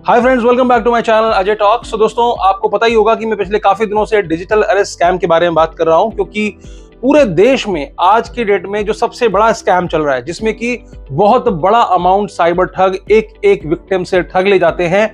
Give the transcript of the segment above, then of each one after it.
Hi friends, welcome back to my channel Ajay talk. So दोस्तों, आपको पता ही होगा कि मैं पिछले काफी दिनों से डिजिटल अरेस्ट स्कैम के बारे में बात कर रहा हूं, क्योंकि पूरे देश में आज की डेट में जो सबसे बड़ा स्कैम चल रहा है, जिसमें कि बहुत बड़ा अमाउंट साइबर ठग एक एक विक्टिम से ठग ले जाते हैं,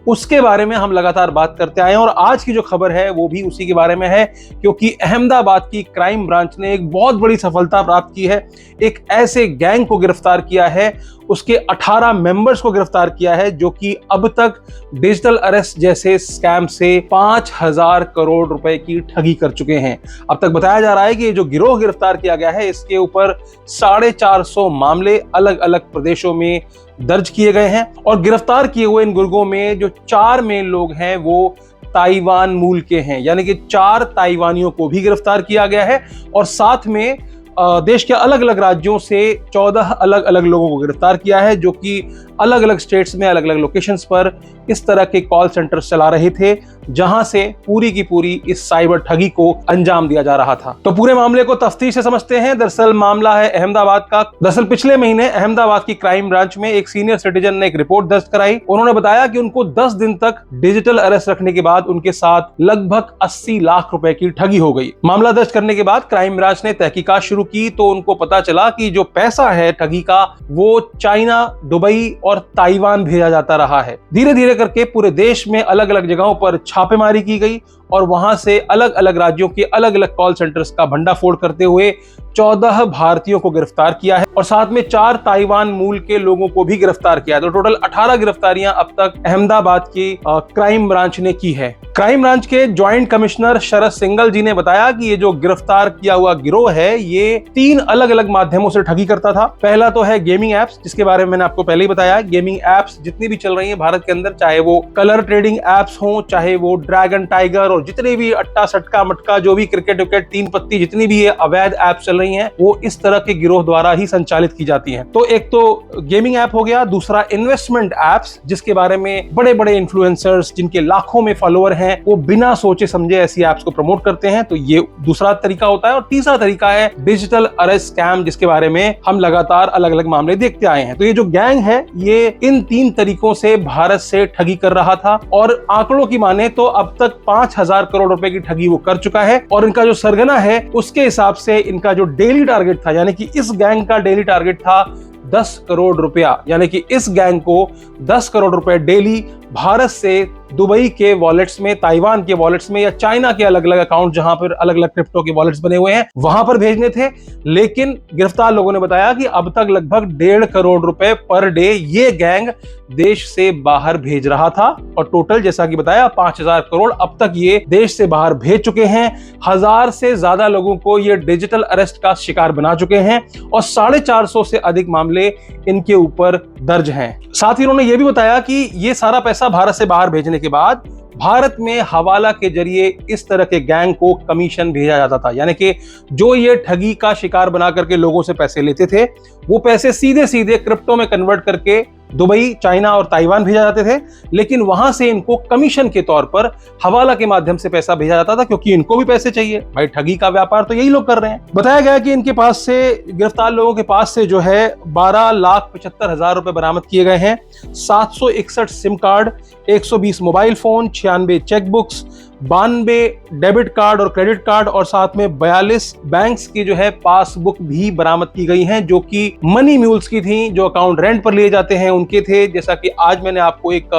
उसके बारे में हम लगातार बात करते आए हैं। और आज की जो खबर है वो भी उसी के बारे में है, क्योंकि अहमदाबाद की क्राइम ब्रांच ने एक बहुत बड़ी सफलता प्राप्त की है। एक ऐसे गैंग को गिरफ्तार किया है, उसके 18 मेंबर्स को गिरफ्तार किया है, जो कि अब तक डिजिटल अरेस्ट जैसे स्कैम से 5000 करोड़ रुपए की ठगी कर चुके हैं। अब तक बताया जा रहा है कि ये जो गिरोह गिरफ्तार किया गया है, इसके ऊपर 450 मामले अलग अलग प्रदेशों में दर्ज किए गए हैं। और गिरफ्तार किए हुए इन गिरोह में जो 4 मेन लोग हैं वो ताइवान मूल के हैं, यानी कि 4 ताइवानियों को भी गिरफ्तार किया गया है। और साथ में देश के अलग अलग राज्यों से 14 अलग अलग लोगों को गिरफ्तार किया है, जो कि अलग अलग स्टेट्स में अलग अलग लोकेशंस पर इस तरह के कॉल सेंटर्स चला रहे थे, जहां से पूरी की पूरी इस साइबर ठगी को अंजाम दिया जा रहा था। तो पूरे मामले को तफ्तीश से समझते हैं। दरअसल मामला है अहमदाबाद का। दरअसल पिछले महीने अहमदाबाद की क्राइम ब्रांच में एक सीनियर सिटीजन ने एक रिपोर्ट दर्ज कराई। उन्होंने बताया कि उनको 10 दिन तक डिजिटल अरेस्ट रखने के बाद उनके साथ लगभग 80 लाख रुपए की ठगी हो गई। मामला दर्ज करने के बाद क्राइम ब्रांच ने तहकीकात शुरू की, तो उनको पता चला कि जो पैसा है ठगी का, वो चाइना, दुबई और ताइवान भेजा जाता रहा है। धीरे धीरे करके पूरे देश में अलग अलग जगहों पर छापेमारी की गई और वहां से अलग अलग राज्यों के अलग अलग कॉल सेंटर्स का भंडाफोड़ करते हुए 14 भारतीयों को गिरफ्तार किया है और साथ में 4 ताइवान मूल के लोगों को भी गिरफ्तार किया है। तो टोटल 18 गिरफ्तारियां अब तक अहमदाबाद की क्राइम ब्रांच ने की है। क्राइम ब्रांच के ज्वाइंट कमिश्नर शरद सिंगल जी ने बताया कि ये जो गिरफ्तार किया हुआ गिरोह है, ये 3 अलग अलग माध्यमों से ठगी करता था। पहला तो है गेमिंग एप्स, जिसके बारे में मैंने आपको पहले ही बताया। गेमिंग एप्स जितनी भी चल रही है भारत के अंदर, चाहे वो कलर ट्रेडिंग एप्स हो, चाहे वो ड्रैगन टाइगर और जितने भी अट्टा सटका मटका, जो भी क्रिकेट विकेट 3 पत्ती, जितनी भी अवैध एप्स चल रही हैं, वो इस तरह के गिरोह द्वारा ही संचालित की जाती हैं। तो एक तो गेमिंग ऐप हो गया, दूसरा इन्वेस्टमेंट एप्स, जिसके बारे में बड़े बड़े इन्फ्लुएंसर्स जिनके लाखों में फॉलोअर हैं, वो बिना सोचे समझे ऐसी एप्स को प्रमोट करते हैं। तो ये दूसरा तरीका होता है। और तीसरा तरीका है डिजिटल अरेस्ट स्कैम, जिसके बारे में हम लगातार अलग अलग मामले देखते आए हैं। तो ये जो गैंग है, ये इन 3 तरीकों से भारत से ठगी कर रहा था और आंकड़ों की माने तो अब तक 5000 करोड़ रुपए की ठगी वो कर चुका है। और इनका जो सरगना है, उसके हिसाब से इनका जो डेली टारगेट था, यानी कि इस गैंग का डेली टारगेट था 10 करोड़ रुपया, यानी कि इस गैंग को 10 करोड़ रुपए डेली भारत से दुबई के वॉलेट्स में, ताइवान के वॉलेट्स में या चाइना के अलग अलग अकाउंट जहां पर अलग अलग क्रिप्टो के वॉलेट्स बने हुए हैं, वहां पर भेजने थे। लेकिन गिरफ्तार लोगों ने बताया कि अब तक लगभग 1.5 करोड़ रुपए पर डे ये गैंग देश से बाहर भेज रहा था। और टोटल, जैसा कि बताया, 5000 करोड़ अब तक ये देश से बाहर भेज चुके हैं। 1000 से ज्यादा लोगों को ये डिजिटल अरेस्ट का शिकार बना चुके हैं और 450 से अधिक मामले इनके ऊपर दर्ज हैं। साथ ही उन्होंने ये भी बताया कि ये सारा पैसा भारत से बाहर भेजने के बाद भारत में हवाला के जरिए इस तरह के गैंग को कमीशन भेजा जाता था, यानी कि जो ये ठगी का शिकार बना करके लोगों से पैसे लेते थे, वो पैसे सीधे सीधे क्रिप्टो में कन्वर्ट करके दुबई, चाइना और ताइवान भेजा जाते थे। लेकिन वहां से इनको कमीशन के तौर पर हवाला के माध्यम से पैसा भेजा जाता था, क्योंकि इनको भी पैसे चाहिए भाई। ठगी का व्यापार तो यही लोग कर रहे हैं। बताया गया कि इनके पास से, गिरफ्तार लोगों के पास से जो है 12,75,000 रुपए बरामद किए गए हैं। 761 SIM card, 120 mobile phone, 96 chequebooks, 92 debit card और क्रेडिट कार्ड और साथ में 42 बैंक्स की जो है पासबुक भी बरामद की गई हैं, जो कि मनी म्यूल्स की थी, जो अकाउंट रेंट पर लिए जाते हैं उनके थे। जैसा कि आज मैंने आपको एक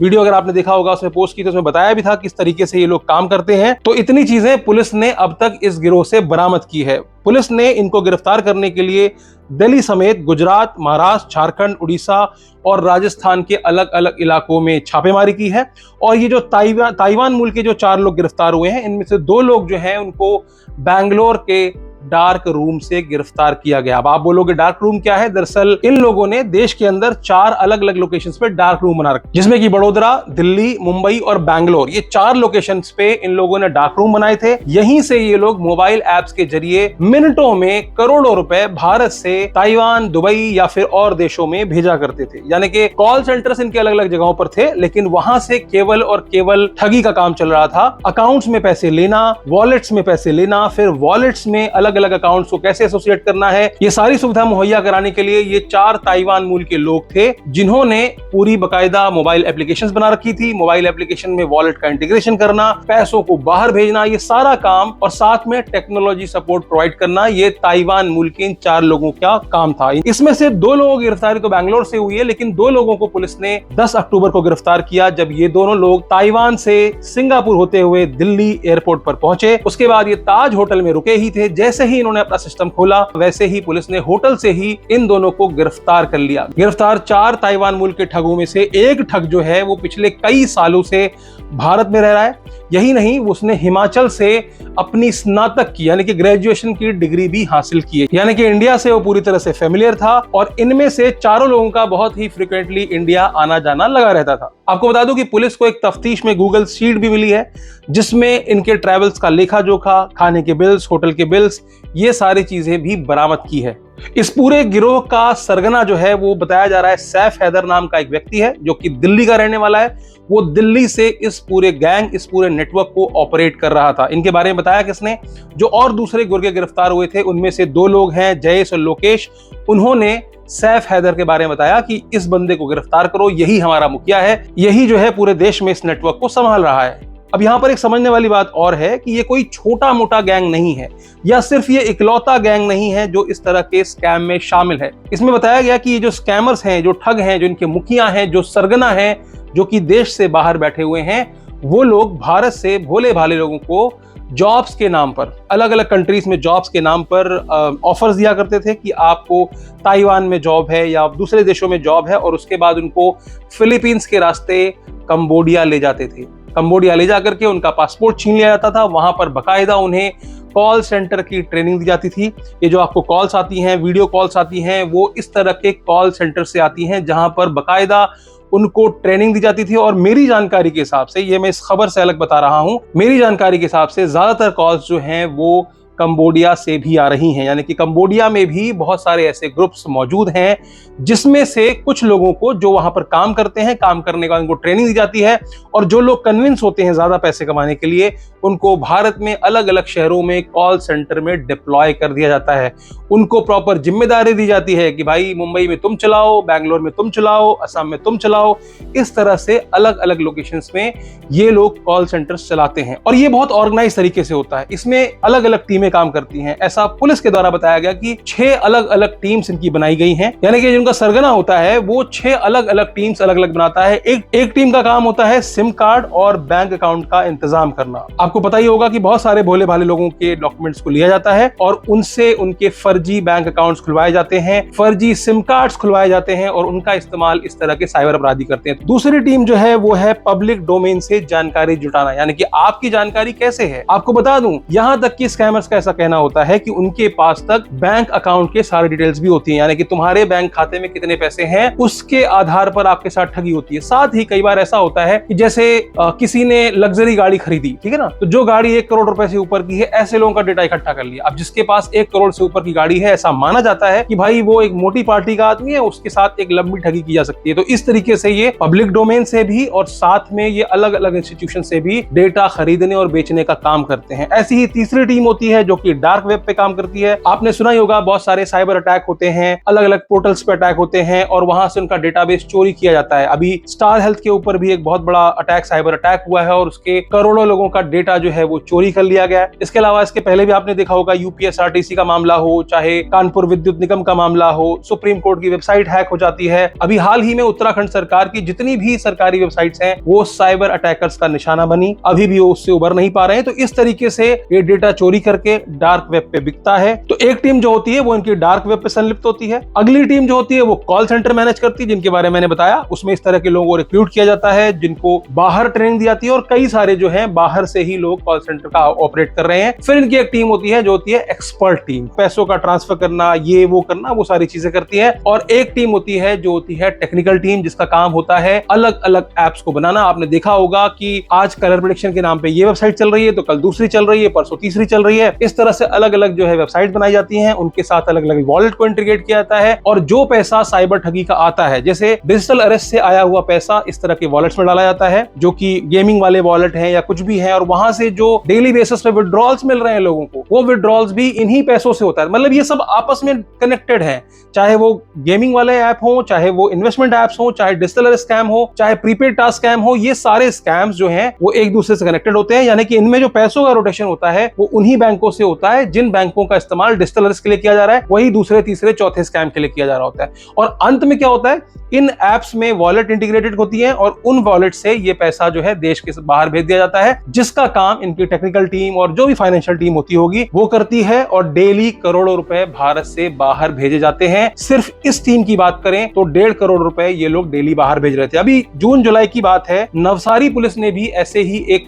वीडियो, अगर आपने देखा होगा, उसमें पोस्ट की, तो उसमें बताया भी था किस तरीके से ये लोग काम करते हैं। तो इतनी चीजें पुलिस ने अब तक इस गिरोह से बरामद की है। पुलिस ने इनको गिरफ्तार करने के लिए दिल्ली समेत गुजरात, महाराष्ट्र, झारखंड, उड़ीसा और राजस्थान के अलग अलग इलाकों में छापेमारी की है। और ये जो ताइवान मूल के जो 4 लोग गिरफ्तार हुए हैं, इनमें से 2 लोग जो हैं उनको बैंगलोर के डार्क रूम से गिरफ्तार किया गया। अब आप बोलोगे डार्क रूम क्या है? दरअसल इन लोगों ने देश के अंदर 4 अलग अलग लोकेशंस पे डार्क रूम बना रखे, जिसमें कि बड़ोदरा, दिल्ली, मुंबई और बैंगलोर, ये 4 लोकेशंस पे इन लोगों ने डार्क रूम बनाए थे। यहीं से ये लोग मोबाइल एप्स के जरिए मिनटों में करोड़ों रुपए भारत से ताइवान, दुबई या फिर और देशों में भेजा करते थे। यानी कि कॉल सेंटर्स इनके अलग अलग जगहों पर थे, लेकिन वहां से केवल और केवल ठगी का काम चल रहा था। अकाउंट्स में पैसे लेना, वॉलेट्स में पैसे लेना, फिर वॉलेट्स में अलग अलग अलग अकाउंट्स को कैसे एसोसिएट करना है, ये सारी सुविधा मुहैया कराने के लिए ये 4 ताइवान मूल के लोग थे, जिन्होंने पूरी बकायदा मोबाइल एप्लीकेशंस बना रखी थी। मोबाइल एप्लीकेशन में वॉलेट का इंटीग्रेशन करना, पैसों को बाहर भेजना, ये सारा काम, और साथ में टेक्नोलॉजी सपोर्ट प्रोवाइड करना, ये ताइवान मूल के इन 4 लोगों का काम था। इसमें से 2 लोगों की गिरफ्तारी तो बैंगलोर से हुई है, लेकिन 2 लोगों को पुलिस ने 10 अक्टूबर को गिरफ्तार किया, जब ये दोनों लोग ताइवान से सिंगापुर होते हुए दिल्ली एयरपोर्ट पर पहुंचे। उसके बाद ये ताज होटल में रुके ही थे। जैसे ही इन्होंने अपना सिस्टम खोला, वैसे ही पुलिस ने होटल से ही इन दोनों को गिरफ्तार कर लिया। गिरफ्तार 4 ताइवान मूल के ठगों में से एक ठग जो है वो पिछले कई सालों से भारत में रह रहा है। यही नहीं, उसने हिमाचल से अपनी स्नातक की यानी कि ग्रेजुएशन की डिग्री भी हासिल की है, यानी कि इंडिया से वो पूरी तरह से फेमिलियर था, और इनमें से चारों लोगों का बहुत ही फ्रिक्वेंटली इंडिया आना जाना लगा रहता था। आपको बता दूं कि पुलिस को एक तफ्तीश में गूगल शीट भी मिली है, जिसमें इनके ट्रैवल्स का लेखा जोखा, खाने के बिल्स, होटल के बिल्स, ये सारी चीजें भी बरामद की है। इस पूरे गिरोह का सरगना जो है वो बताया जा रहा है सैफ हैदर नाम का एक व्यक्ति है, जो कि दिल्ली का रहने वाला है। वो दिल्ली से इस पूरे गैंग, इस पूरे नेटवर्क को ऑपरेट कर रहा था। इनके बारे में बताया किसने? जो और दूसरे गुर्गे गिरफ्तार हुए थे, उनमें से 2 लोग हैं, जयेश और लोकेश। उन्होंने सैफ हैदर के बारे में बताया कि इस बंदे को गिरफ्तार करो, यही हमारा मुखिया है, यही जो है पूरे देश में इस नेटवर्क को संभाल रहा है। अब यहां पर एक समझने वाली बात और है कि ये कोई छोटा मोटा गैंग नहीं है, या सिर्फ ये इकलौता गैंग नहीं है जो इस तरह के स्कैम में शामिल है। इसमें बताया गया कि ये जो स्कैमर्स हैं, जो ठग हैं, जो इनके मुखिया हैं, जो सरगना हैं, जो कि देश से बाहर बैठे हुए हैं, वो लोग भारत से भोले भाले लोगों को जॉब्स के नाम पर, अलग अलग कंट्रीज में जॉब्स के नाम पर ऑफर्स दिया करते थे कि आपको ताइवान में जॉब है या दूसरे देशों में जॉब है, और उसके बाद उनको फिलीपींस के रास्ते कंबोडिया ले जाते थे। कंबोडिया ले जाकर के उनका पासपोर्ट छीन लिया जाता था। वहां पर बकायदा उन्हें कॉल सेंटर की ट्रेनिंग दी जाती थी। ये जो आपको कॉल्स आती हैं, वीडियो कॉल्स आती हैं, वो इस तरह के कॉल सेंटर से आती हैं, जहां पर बकायदा उनको ट्रेनिंग दी जाती थी। और मेरी जानकारी के हिसाब से, ये मैं इस खबर से अलग बता रहा हूं, मेरी जानकारी के हिसाब से ज्यादातर कॉल्स जो हैं वो कंबोडिया से भी आ रही हैं, यानी कि कंबोडिया में भी बहुत सारे ऐसे ग्रुप्स मौजूद हैं, जिसमें से कुछ लोगों को जो वहां पर काम करते हैं, काम करने का उनको ट्रेनिंग दी जाती है, और जो लोग कन्विंस होते हैं ज्यादा पैसे कमाने के लिए, उनको भारत में अलग अलग शहरों में कॉल सेंटर में डिप्लॉय कर दिया जाता है। उनको प्रॉपर जिम्मेदारी दी जाती है कि भाई मुंबई में तुम चलाओ, बैंगलोर में तुम चलाओ, असम में तुम चलाओ। इस तरह से अलग अलग लोकेशंस में ये लोग कॉल सेंटर्स चलाते हैं, और ये बहुत ऑर्गेनाइज तरीके से होता है। इसमें अलग अलग टीमें काम करती हैं। ऐसा पुलिस के द्वारा बताया गया कि 6 अलग अलग टीम्स इनकी बनाई गई हैं, यानी कि जिनका सरगना होता है वो 6 अलग अलग टीम्स अलग अलग बनाता है। एक टीम का काम होता है सिम कार्ड और बैंक अकाउंट का इंतजाम करना। आपको पता ही होगा कि बहुत सारे भोले भाले लोगों के डॉक्यूमेंट्स को लिया जाता है और उनसे उनके फर्जी बैंक अकाउंट्स खुलवाए जाते हैं, फर्जी सिम कार्ड्स खुलवाए जाते हैं, और उनका इस्तेमाल इस तरह के साइबर अपराधी करते हैं। दूसरी टीम जो है वो है पब्लिक डोमेन से जानकारी जुटाना, यानी कि आपकी जानकारी कैसे है। आपको बता दूं, यहां तक कि स्कैमर्स का ऐसा कहना होता है कि उनके पास तक बैंक अकाउंट के सारे डिटेल्स भी होती हैं, यानी कि तुम्हारे बैंक खाते में कितने पैसे हैं उसके आधार पर आपके साथ ठगी होती है। साथ ही कई बार ऐसा होता है कि जैसे किसी ने लग्जरी गाड़ी खरीदी, ठीक है ना, तो जो गाड़ी 1 करोड़ रुपए से ऊपर की है, ऐसे लोगों का डेटा इकट्ठा कर लिया। अब जिसके पास 1 करोड़ से ऊपर की गाड़ी है, ऐसा माना जाता है कि भाई वो एक मोटी पार्टी का आदमी है, उसके साथ एक लंबी ठगी की जा सकती है। तो इस तरीके से ये पब्लिक डोमेन से भी और साथ में ये अलग अलग इंस्टीट्यूशन से भी डेटा खरीदने और बेचने का काम करते हैं। ऐसी ही तीसरी टीम होती है जो कि डार्क वेब पे काम करती है। आपने सुना ही होगा, बहुत सारे साइबर अटैक होते हैं, अलग अलग पोर्टल्स पे अटैक होते हैं और वहां से उनका डेटाबेस चोरी किया जाता है। अभी स्टार हेल्थ के ऊपर भी एक बहुत बड़ा अटैक, साइबर अटैक हुआ है और उसके करोड़ों लोगों का डेटा जो है वो चोरी कर लिया गया है। इसके अलावा इसके पहले भी आपने देखा होगा, यूपीएसआरटीसी का मामला हो, चाहे कानपुर विद्युत निगम का मामला हो, सुप्रीम कोर्ट की वेबसाइट हैक हो जाती है। अभी हाल ही में उत्तराखंड सरकार की जितनी भी सरकारी वेबसाइट्स हैं वो साइबर अटैकर्स का निशाना बनी, अभी भी वो उससे उबर नहीं पा रहे हैं। तो इस तरीके से ये डेटा चोरी करके डार्क वेब पे बिकता है। तो एक टीम जो होती है वो इनकी डार्क वेब पे संलिप्त होती है। अगली टीम जो होती है वो कॉल सेंटर मैनेज करती है, जिनके बारे में मैंने बताया। उसमें इस तरह के लोगों को रिक्रूट किया जाता है, जिनको बाहर ट्रेनिंग दी जाती है, और कई सारे जो है बाहर से ही लोग कॉल सेंटर का ऑपरेट कर रहे हैं। फिर इनकी एक टीम होती है जो होती है एक्सपर्ट टीम, पैसों का ट्रांसफर करना, ये वो करना, वो सारी चीजें करती है। और एक टीम होती है जो होती है टेक्निकल टीम, जिसका काम होता है अलग अलग एप्स को बनाना। आपने देखा होगा कि आज कलर प्रेडिक्शन के नाम पे ये वेबसाइट चल रही है, तो कल दूसरी चल रही है, परसों तीसरी चल रही है। इस तरह से अलग अलग जो है वेबसाइट बनाई जाती हैं, उनके साथ अलग अलग वॉलेट को इंटीग्रेट किया जाता है और जो पैसा साइबर ठगी का आता है, जैसे डिजिटल अरेस्ट से आया हुआ पैसा इस तरह के वॉलेट्स में डाला जाता है जो कि गेमिंग वाले वॉलेट हैं या कुछ भी है, और वहां से जो डेली बेसिस पे विड्रॉल्स मिल रहे हैं लोगों को, वो विड्रॉल्स भी इन्हीं पैसों से होता है। मतलब ये सब आपस में कनेक्टेड है, चाहे वो गेमिंग वाले ऐप हो, चाहे वो इन्वेस्टमेंट ऐप्स हो, चाहे डिजिटल अरेस्ट स्कैम हो, चाहे प्रीपेड टास्क स्कैम हो, ये सारे स्कैम्स जो हैं वो एक दूसरे से कनेक्टेड होते हैं। यानी कि इनमें जो पैसों का रोटेशन होता है वो उन्हीं बैंकों से होता है जिन बैंकों का इस्तेमाल डिजिटल अरेस्ट के लिए किया जा रहा है, वही दूसरे तीसरे चौथे स्कैम के लिए किया जा रहा होता है। और अंत में क्या होता है, इन एप्स में वॉलेट इंटीग्रेटेड होती है और उन वॉलेट से ये पैसा जो है देश के बाहर भेज दिया जाता है, जिसका काम इनकी टेक्निकल टीम और जो भी फाइनेंशियल टीम होती होगी वो करती है, और डेली करोड़ों रुपए भारत से बाहर भेजे जाते हैं। सिर्फ इस टीम की बात करें तो 1.5 करोड़ रुपए ये लोग डेली बाहर भेज रहे थे। अभी जून जुलाई की बात है, नवसारी पुलिस ने भी ऐसे ही एक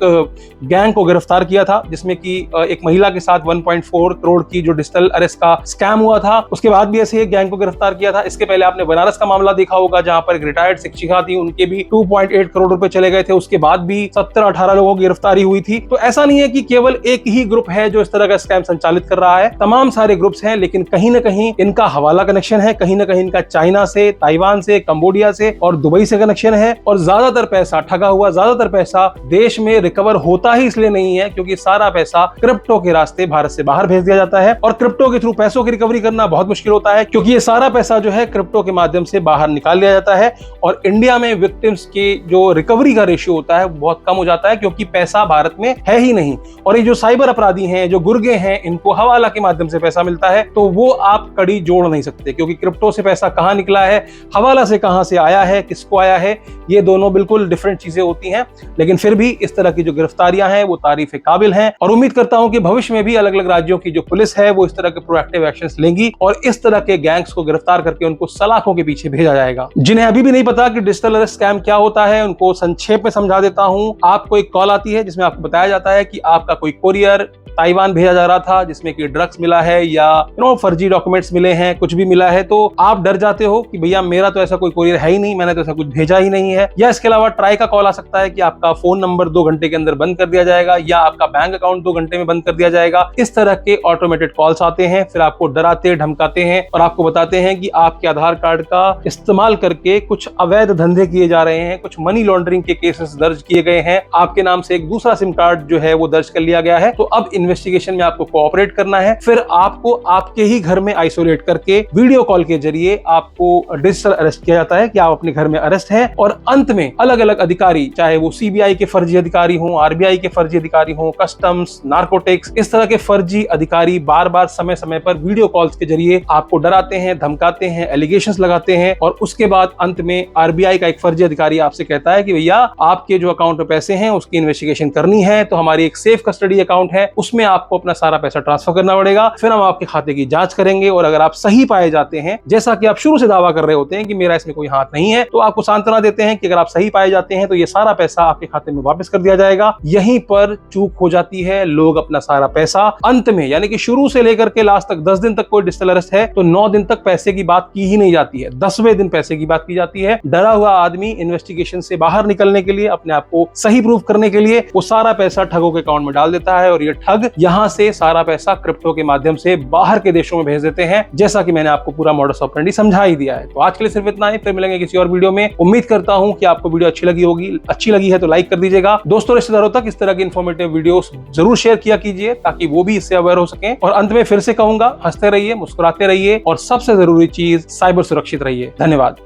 गैंग को गिरफ्तार किया था, जिसमें कि एक महिला के साथ 1.4 करोड़ की जो डिजिटल अरेस्ट का स्कैम हुआ था, उसके बाद भी ऐसे एक गैंग को गिरफ्तार किया था। इसके पहले आपने बनारस का मामला देखा होगा, जहां पर एक रिटायर्ड शिक्षिका थी, उनके भी 2.8 करोड़ रुपए चले गए थे, उसके बाद भी 17-18 लोगों की गिरफ्तारी हुई थी। तो ऐसा नहीं है कि केवल एक ही ग्रुप है जो इस तरह का स्कैम संचालित कर रहा है, तमाम सारे ग्रुप्स हैं, लेकिन कहीं ना कहीं इनका हवाला कनेक्शन है, कहीं ना कहीं इनका चाइना से, ताइवान से, कंबोडिया से और दुबई से कनेक्शन है। और ज्यादातर पैसा ठगा हुआ, ज्यादातर पैसा देश में रिकवर होता ही इसलिए नहीं है क्योंकि सारा पैसा क्रिप्टो के रास्ते भारत से बाहर भेज दिया जाता है, और क्रिप्टो के थ्रू पैसों की रिकवरी करना बहुत मुश्किल होता है क्योंकि ये सारा पैसा जो है क्रिप्टो के माध्यम से बाहर निकाल लिया जाता है। और इंडिया में विक्टिम्स के जो रिकवरी का रेशियो होता है बहुत कम हो जाता है क्योंकि पैसा भारत में है ही नहीं। और ये जो साइबर अपराधी हैं, जो गुर्गे हैं, इनको हवाला के माध्यम से पैसा मिलता है, तो वो आप कड़ी जोड़ नहीं सकते क्योंकि क्रिप्टो से पैसा कहां निकला है, हवाला से कहां से आया है, किसको आया है, ये दोनों बिल्कुल डिफरेंट चीजें होती हैं। लेकिन फिर भी इस तरह की जो गिरफ्तारियां हैं वो तारीफ के काबिल हैं, और उम्मीद करता हूं कि भविष्य में भी अलग अलग राज्यों की जो पुलिस है वो इस तरह के प्रोएक्टिव एक्शंस लेंगी और इस तरह के गैंग्स को गिरफ्तार करके उनको सलाखों के पीछे भेजा जाएगा। जिन्हें अभी भी नहीं पता कि डिजिटल अरेस्ट स्कैम क्या होता है, उनको संक्षेप में समझा देता हूं। आपको एक कॉल आती है जिसमें आपको बताया जाता है कि आपका कोई कोरियर ताइवान भेजा जा रहा था जिसमें कि ड्रग्स मिला है या फर्जी डॉक्यूमेंट्स मिले हैं, कुछ भी मिला है, तो आप डर जाते हो कि भैया मेरा तो ऐसा कोई कोरियर है ही नहीं, मैंने तो ऐसा कुछ भेजा ही नहीं है। या इसके अलावा ट्राई का कॉल आ सकता है कि आपका फोन नंबर 2 घंटे के अंदर बंद कर दिया जाएगा या आपका बैंक अकाउंट 2 घंटे में बंद कर दिया जाएगा। इस तरह के ऑटोमेटेड कॉल्स आते हैं, फिर आपको डराते धमकाते हैं और आपको बताते हैं कि आपके आधार कार्ड का इस्तेमाल करके कुछ अवैध धंधे किए जा रहे हैं, कुछ मनी लॉन्ड्रिंग के केसेस दर्ज किए गए हैं, आपके नाम से एक दूसरा सिम कार्ड जो है वो दर्ज कर लिया गया है, तो अब इन्वेस्टिगेशन में आपको कोऑपरेट करना है। फिर आपको आपके ही घर में आइसोलेट करके वीडियो कॉल के जरिए आपको डिजिटल अरेस्ट किया जाता है कि आप अपने घर में अरेस्ट हैं। और अंत में अलग अलग अधिकारी, चाहे वो सीबीआई के फर्जी अधिकारी हों, आरबीआई के फर्जी अधिकारी हों, कस्टम्स, नार्कोटिक्स, इस तरह के फर्जी अधिकारी बार बार समय समय पर वीडियो कॉल्स के जरिए आपको डराते हैं, धमकाते हैं, एलिगेशंस लगाते हैं, और उसके बाद अंत में आरबीआई का एक फर्जी अधिकारी आपसे कहता है कि भैया आपके जो अकाउंट में पैसे हैं उसकी इन्वेस्टिगेशन करनी है, तो हमारी एक सेफ कस्टडी अकाउंट है, उसमें आपको अपना सारा पैसा ट्रांसफर करना पड़ेगा, फिर हम आपके खाते की जांच करेंगे, और अगर आप सही पाए जाते हैं, जैसा कि आप शुरू से दावा कर रहे होते हैं कि मेरा इसमें कोई हाथ नहीं है, तो आपको सांत्वना देते हैं कि अगर आप सही पाए जाते हैं तो ये सारा पैसा आपके खाते में वापस कर दिया जाएगा। यहीं पर चूक हो जाती है, लोग अपना सारा पैसा अंत में, यानी कि शुरू से लेकर के लास्ट तक 10 दिन तक कोई डिजिटल अरेस्ट है तो 9 दिन तक पैसे की बात की ही नहीं जाती है, 10वें दिन पैसे की बात की जाती है। डरा हुआ आदमी इन्वेस्टिगेशन से बाहर निकलने के लिए, अपने आप को सही प्रूव करने के लिए वो सारा पैसा ठगों के अकाउंट में डाल देता है, और ये ठग यहां से सारा पैसा क्रिप्टो के माध्यम से बाहर के देशों में भेज देते हैं, जैसा कि मैंने आपको पूरा मॉडस ऑपरेंडी समझा ही दिया है। तो आज के लिए सिर्फ इतना ही, फिर मिलेंगे किसी और वीडियो में। उम्मीद करता हूं कि आपको वीडियो अच्छी लगी होगी, अच्छी लगी है तो लाइक कर दीजिएगा, दोस्तों रिश्तेदारों तक इस तरह की इंफॉर्मेटिव वीडियोस जरूर शेयर किया कीजिए ताकि वो भी इससे अवेयर हो सकें। और अंत में फिर से कहूंगा, हंसते रहिए, मुस्कुराते रहिए, और सबसे जरूरी चीज, साइबर सुरक्षित रहिए। धन्यवाद।